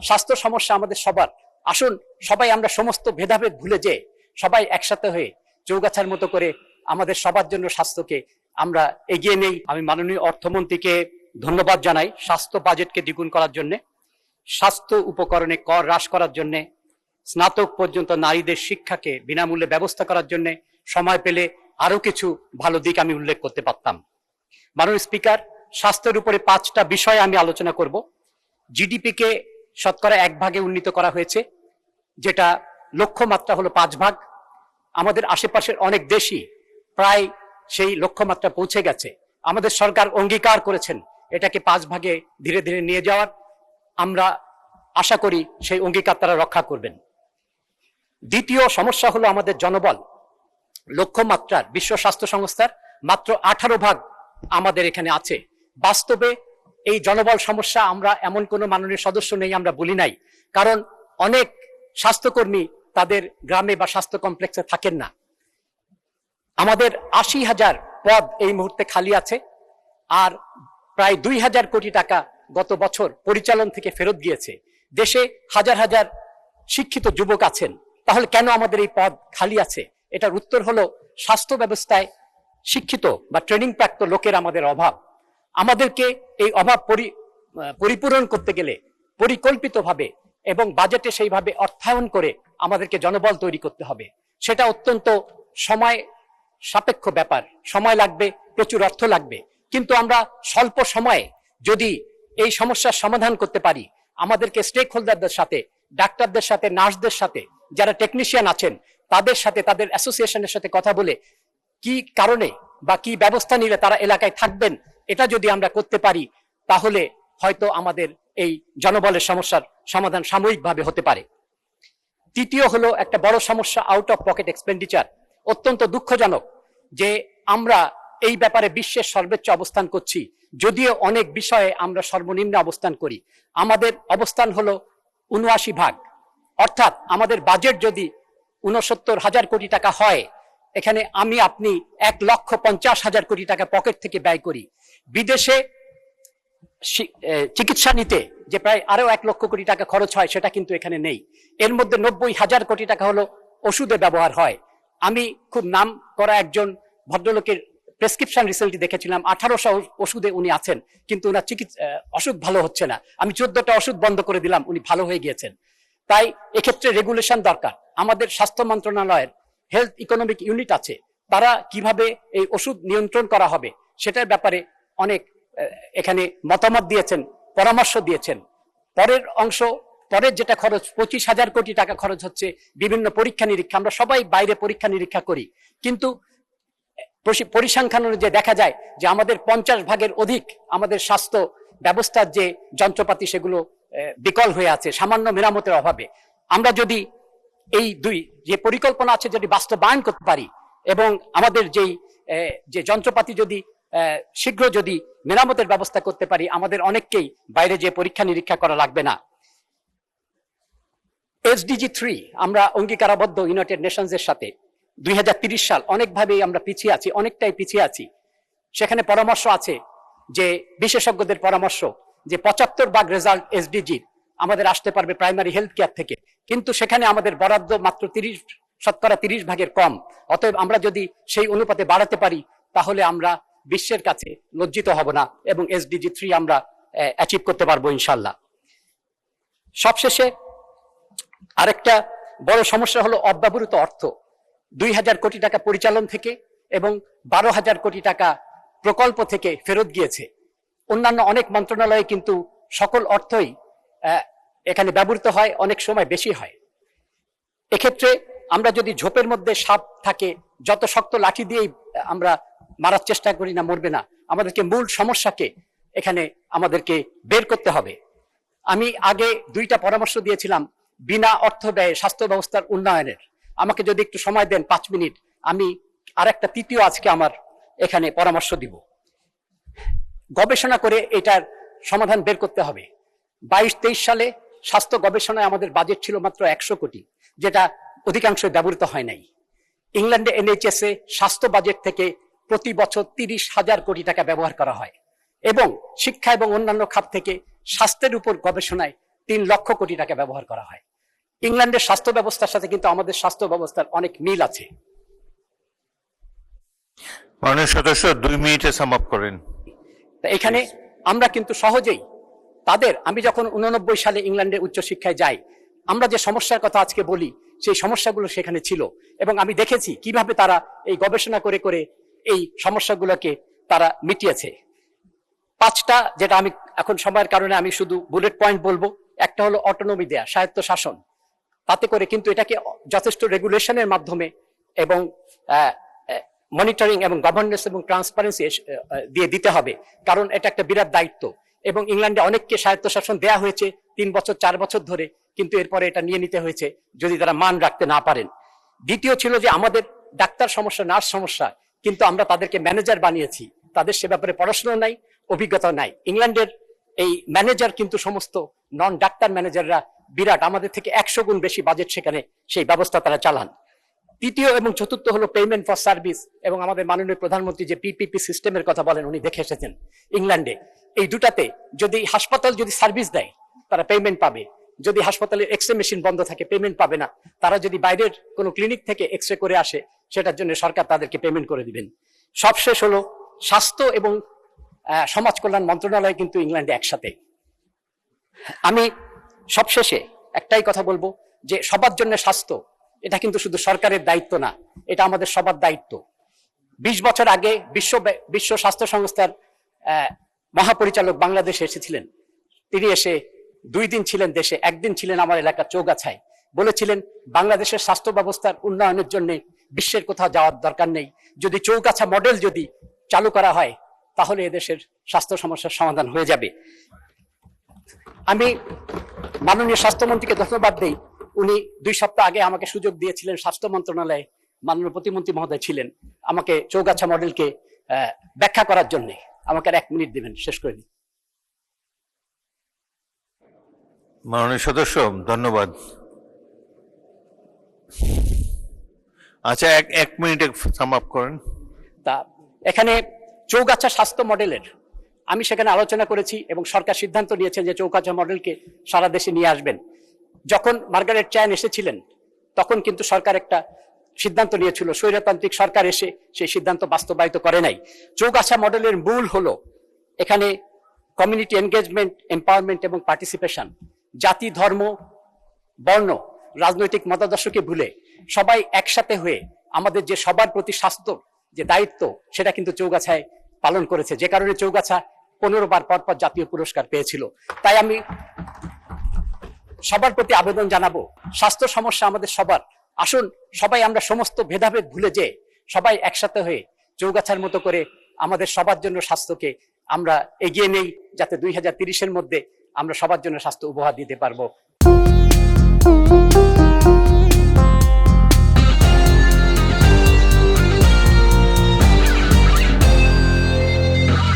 স্বাস্থ্য সমস্যা আমাদের সবার। আসুন সবাই আমরা সমস্ত ভেদাভেদ ভুলে যেয়ে সবাই একসাথে হয়ে চৌগাছার মতো করে আমাদের সবার জন্য স্বাস্থ্যকে আমরা এগিয়ে নেই। আমি মাননীয় অর্থমন্ত্রীকে ধন্যবাদ জানাই স্বাস্থ্য বাজেটকে দ্বিগুণ করার জন্য, স্বাস্থ্য উপকরণে কর হ্রাস করার জন্য, স্নাতক পর্যন্ত নারীদের শিক্ষাকে বিনামূল্যে ব্যবস্থা করার জন্য। সময় পেলে আরো কিছু ভালো দিক আমি উল্লেখ করতে পারতাম। মাননীয় স্পিকার, স্বাস্থ্যের উপরে 5টা বিষয়ে আমি আলোচনা করব। জিডিপি কে শতকরা 1 ভাগে উন্নীত করা হয়েছে, যেটা লক্ষ্যমাত্রা হলো 5 ভাগ। আমাদের আশেপাশের অনেক দেশই প্রায় সেই লক্ষ্যমাত্রা পৌঁছে গেছে। আমাদের সরকার অঙ্গীকার করেছেন এটাকে 5 ভাগে ধীরে ধীরে নিয়ে যাওয়ার। আমরা আশা করি সেই অঙ্গীকার তারা রক্ষা করবেন। দ্বিতীয় সমস্যা হলো আমাদের জনবল। লক্ষ্যমাত্রার বিশ্ব স্বাস্থ্য সংস্থার মাত্র 18 ভাগ আমাদের এখানে আছে। বাস্তবে এই জনবল সমস্যা আমরা এমন কোনো মাননীয় সদস্য নেই আমরা বলি নাই, কারণ অনেক স্বাস্থ্যকর্মী তাদের গ্রামে বা স্বাস্থ্য কমপ্লেক্সে থাকেন না। আমাদের 80,000 পদ এই মুহূর্তে খালি আছে, আর প্রায় 2,000 কোটি টাকা গত বছর পরিচালন থেকে ফেরত গিয়েছে। দেশে হাজার হাজার শিক্ষিত যুবক আছেন, তাহলে কেন আমাদের এই পদ খালি আছে? এটার উত্তর হলো স্বাস্থ্য ব্যবস্থায় শিক্ষিত বা ট্রেনিং প্রাপ্ত লোকের আমাদের অভাব। আমাদেরকে এই অভাব পরিপূরণ করতে গেলে পরিকল্পিতভাবে এবং বাজেটে সেইভাবে অর্থায়ন করে আমাদেরকে জনবল তৈরি করতে হবে। সেটা অত্যন্ত সময় সাপেক্ষ ব্যাপার, সময় লাগবে, প্রচুর অর্থ লাগবে। কিন্তু আমরা স্বল্প সময়ে যদি এই সমস্যার সমাধান করতে পারি, আমাদেরকে স্টেক হোল্ডারদের সাথে, ডাক্তারদের সাথে, নার্সদের সাথে, যারা টেকনিশিয়ান আছেন তাদের সাথে, তাদের অ্যাসোসিয়েশনের সাথে কথা বলে কি কারণে বা কি ব্যবস্থা নিলে তারা এলাকায় থাকবেন, এটা যদি আমরা করতে পারি তাহলে হয়তো আমাদের এই জনবলের সমস্যার সমাধান সাময়িকভাবে হতে পারে। তৃতীয় হলো একটা বড় সমস্যা, আউট অফ পকেট এক্সপেন্ডিচার। অত্যন্ত দুঃখজনক যে আমরা এই ব্যাপারে বিশ্বের সর্বোচ্চ অবস্থান করছি, যদিও অনেক বিষয়ে আমরা সর্বনিম্ন অবস্থান করি। আমাদের অবস্থান হলো 79 ভাগ, অর্থাৎ আমাদের বাজেট যদি 69,000 কোটি টাকা হয়, এখানে আমি আপনি 1,50,000 কোটি টাকা পকেট থেকে ব্যয় করি। বিদেশে চিকিৎসা নিতে যে প্রায় আরো 1 লক্ষ কোটি টাকা খরচ হয়, সেটা কিন্তু এখানে নেই। এর মধ্যে 90,000 কোটি টাকা হলো ওষুধে ব্যবহার হয়। আমি খুব নাম করা একজন ভদ্রলোকের প্রেসক্রিপশন রিসেন্টলি দেখেছিলাম, 1800 ওষুধে উনি আছেন, কিন্তু ওনার অসুখ ভালো হচ্ছে না। আমি 14টা ওষুধ বন্ধ করে দিলাম, উনি ভালো হয়ে গিয়েছেন। তাই এক্ষেত্রে রেগুলেশন দরকার। আমাদের স্বাস্থ্য মন্ত্রণালয়ের হেলথ ইকোনমিক ইউনিট আছে, তারা কিভাবে এই ওষুধ নিয়ন্ত্রণ করা হবে সেটার ব্যাপারে অনেক এখানে মতামত দিয়েছেন, পরামর্শ দিয়েছেন। পরের যেটা খরচ 25,000 কোটি টাকা খরচ হচ্ছে বিভিন্ন পরীক্ষা নিরীক্ষা। আমরা সবাই বাইরে পরীক্ষা নিরীক্ষা করি, কিন্তু পরিসংখ্যান অনুযায়ী দেখা যায় যে আমাদের 50 ভাগের অধিক আমাদের স্বাস্থ্য ব্যবস্থার যে যন্ত্রপাতি সেগুলো বিকল হয়ে আছে সামান্য মেরামতের অভাবে। আমরা যদি এই যে পরিকল্পনা আছে যদি বাস্তবায়ন করতে পারি এবং আমাদের যে যন্ত্রপাতি যদি শীঘ্র যদি মেরামতের ব্যবস্থা করতে পারি, আমাদের অনেককেই বাইরে যে পরীক্ষা নিরীক্ষা করা লাগবে না। SDG 3 আমরা অঙ্গীকারাবদ্ধ ইউনাইটেড নেশনস এর সাথে। 2030 সাল অনেকভাবেই আমরা পিছিয়ে আছি, অনেকটাই পিছিয়ে আছি। সেখানে পরামর্শ আছে যে বিশেষজ্ঞদের পরামর্শ যে 75 ভাগ রেজাল্ট SDG আমাদের আসতে পারবে প্রাইমারি হেলথ কেয়ার থেকে, কিন্তু সেখানে আমাদের বরাদ্দ মাত্র 30 ভাগের কম। অতএব আমরা যদি সেই অনুপাতে বাড়াতে পারি তাহলে আমরা বিশ্বের কাছে লজ্জিত হব না এবং SDG 3 আমরা অ্যাচিভ করতে পারবো ইনশাল্লাহ। সবশেষে আরেকটা বড় সমস্যা হলো অব্যবহৃত অর্থ। 2,000 কোটি টাকা পরিচালন থেকে এবং 12,000 কোটি টাকা প্রকল্প থেকে ফেরত গিয়েছে। অন্যান্য অনেক মন্ত্রণালয়ে কিন্তু সকল অর্থই এখানে ব্যবহৃত হয়, অনেক সময় বেশি হয়। এক্ষেত্রে আমরা যদি ঝোপের মধ্যে সাপ থাকে, যত শক্ত লাঠি দিয়েই আমরা মারার চেষ্টা করি না, মরবে না। আমাদেরকে মূল সমস্যাকে এখানে আমাদেরকে বের করতে হবে। আমি আগে 2টা পরামর্শ দিয়েছিলাম বিনা অর্থ ব্যয়ে স্বাস্থ্য ব্যবস্থার উন্নয়নের। আমাকে যদি একটু সময় দেন 5 মিনিট, আমি আরেকটা তৃতীয় আজকে আমার এখানে পরামর্শ দিব। গবেষণা করে এটার সমাধান বের করতে হবে। 22-23 সালে স্বাস্থ্য গবেষণায় আমাদের বাজেট ছিল মাত্র 100 কোটি, যেটা অধিকাংশ ব্যবহৃত হয় নাই। ইংল্যান্ডে NHS এ স্বাস্থ্য বাজেট থেকে প্রতি বছর 30,000 কোটি টাকা ব্যবহার করা হয় এবং শিক্ষা এবং অন্যান্য খাত থেকে স্বাস্থ্যের উপর গবেষণায় 3 লক্ষ কোটি টাকা ব্যবহার করা হয়। ইংল্যান্ডের স্বাস্থ্য ব্যবস্থার সাথে কিন্তু আমাদের স্বাস্থ্য ব্যবস্থার অনেক মিল আছে। মাননীয় সদস্য 2 মিনিটে সাম আপ করেন। এখানে আমরা কিন্তু সহজেই তাদের, আমি যখন 89 সালে ইংল্যান্ডে উচ্চশিক্ষায় যাই, আমরা যে সমস্যার কথা আজকে বলি সেই সমস্যাগুলো সেখানে ছিল, এবং আমি দেখেছি কিভাবে তারা এই গবেষণা করে করে এই সমস্যাগুলোকে তারা মিটিয়েছে। 5টা, যেটা আমি এখন সময়ের কারণে আমি শুধু বুলেট পয়েন্ট বলবো। একটা হলো অটোনমি দেয়া, স্বায়ত্ত শাসন, তাতে করে কিন্তু এটাকে যথেষ্ট রেগুলেশনের মাধ্যমে এবং মনিটরিং এবং গভর্নেন্স এবং ট্রান্সপারেন্সি দিয়ে দিতে হবে, কারণ এটা একটা বিরাট দায়িত্ব। এবং ইংল্যান্ডে অনেককে স্বায়ত্তশাসন দেয়া হয়েছে 3 বছর 4 বছর ধরে, কিন্তু এরপরে এটা নিয়ে নিতে হয়েছে যদি তারা মান রাখতে না পারেন। দ্বিতীয় ছিল যে আমাদের ডাক্তার সমস্যা, নার্স সমস্যা, কিন্তু আমরা তাদেরকে ম্যানেজার বানিয়েছি, তাদের সে ব্যাপারে পড়াশোনা নাই, অভিজ্ঞতা নাই। ইংল্যান্ডের এই ম্যানেজার কিন্তু সমস্ত নন ডাক্তার ম্যানেজাররা বিরাট, আমাদের থেকে 100 গুণ বেশি বাজেট সেখানে সেই ব্যবস্থা তারা চালান। তৃতীয় এবং চতুর্থ হলো পেমেন্ট ফর সার্ভিস, এবং আমাদের মাননীয় প্রধানমন্ত্রী যে পিপিপি সিস্টেমের কথা বলেন, উনি দেখে এসেছেন ইংল্যান্ডে। এই দুটাতে যদি হাসপাতাল যদি সার্ভিস দেয় তারা পেমেন্ট পাবে, যদি হাসপাতালের এক্স রে মেশিন বন্ধ থাকে পেমেন্ট পাবে না। তারা যদি বাইরের কোনো ক্লিনিক থেকে এক্স রে করে আসে সেটার জন্য সরকার তাদেরকে পেমেন্ট করে দিবেন। সবশেষ হলো স্বাস্থ্য এবং সমাজ কল্যাণ মন্ত্রণালয় কিন্তু ইংল্যান্ডে একসাথে। আমি সবশেষে একটাই কথা বলবো যে সবার জন্য স্বাস্থ্য, এটা কিন্তু শুধু সরকারের দায়িত্ব না, এটা আমাদের সবার দায়িত্ব। 20 বছর আগে বিশ্ব স্বাস্থ্য সংস্থার মহাপরিচালক বাংলাদেশে এসেছিলেন। তিনি এসে 2 দিন ছিলেন দেশে, 1 দিন ছিলেন আমার এলাকা চৌগাছায়। বলেছিলেন বাংলাদেশের স্বাস্থ্য ব্যবস্থার উন্নয়নের জন্য বিশ্বের কোথাও যাওয়ার দরকার নেই, যদি চৌগাছা মডেল যদি চালু করা হয় তাহলে এদেশের স্বাস্থ্য সমস্যার সমাধান হয়ে যাবে। আমি মাননীয় স্বাস্থ্যমন্ত্রীকে ধন্যবাদ দেই, উনি 2 সপ্তাহ আগে আমাকে সুযোগ দিয়েছিলেন, স্বাস্থ্য মন্ত্রণালয়ে মাননীয় প্রতিমন্ত্রী মহোদয় ছিলেন, আমাকে চৌগাছা মডেলকে ব্যাখ্যা করার জন্য। আমাকে আর 1 মিনিট দিবেন, শেষ করে দিই। মাননীয় সদস্য ধন্যবাদ। আচ্ছা, 1 মিনিটে সাম আপ করেন। তা এখানে চৌগাছা স্বাস্থ্য মডেলের আমি সেখানে আলোচনা করেছি, এবং সরকার সিদ্ধান্ত নিয়েছেন যে চৌগাছা মডেলকে সারা দেশে নিয়ে আসবেন। যখন মার্গারেট চ্যান এসেছিলেন তখন কিন্তু সরকার একটা সিদ্ধান্ত নিয়েছিল, স্বৈরতান্ত্রিক সরকার এসে সেই সিদ্ধান্ত বাস্তবায়িত করে নাই। চৌগাছা মডেলের মূল হলো এখানে কমিউনিটি এনগেজমেন্ট, এম্পাওয়ারমেন্ট এবং পার্টিসিপেশন। জাতি, ধর্ম, বর্ণ, রাজনৈতিক মতাদর্শকে ভুলে সবাই একসাথে হয়ে আমাদের যে সবার প্রতি স্বাস্থ্য যে দায়িত্ব সেটা কিন্তু চৌগাছায় পালন করেছে, যে কারণে চৌগাছা 15 বার পরপর জাতীয় পুরস্কার পেয়েছিল। তাই আমি সবার প্রতি আবেদন জানাবো, স্বাস্থ্য সমস্যা আমাদের সবার। আসুন সবাই আমরা সমস্ত ভেদাভেদ ভুলে যে সবাই একসাথে হয়ে চৌগাছার মতো করে আমাদের সবার জন্য স্বাস্থ্যকে আমরা এগিয়ে নেই, যাতে 2030-এর মধ্যে আমরা সবার জন্য স্বাস্থ্য উপহার দিতে পারবো।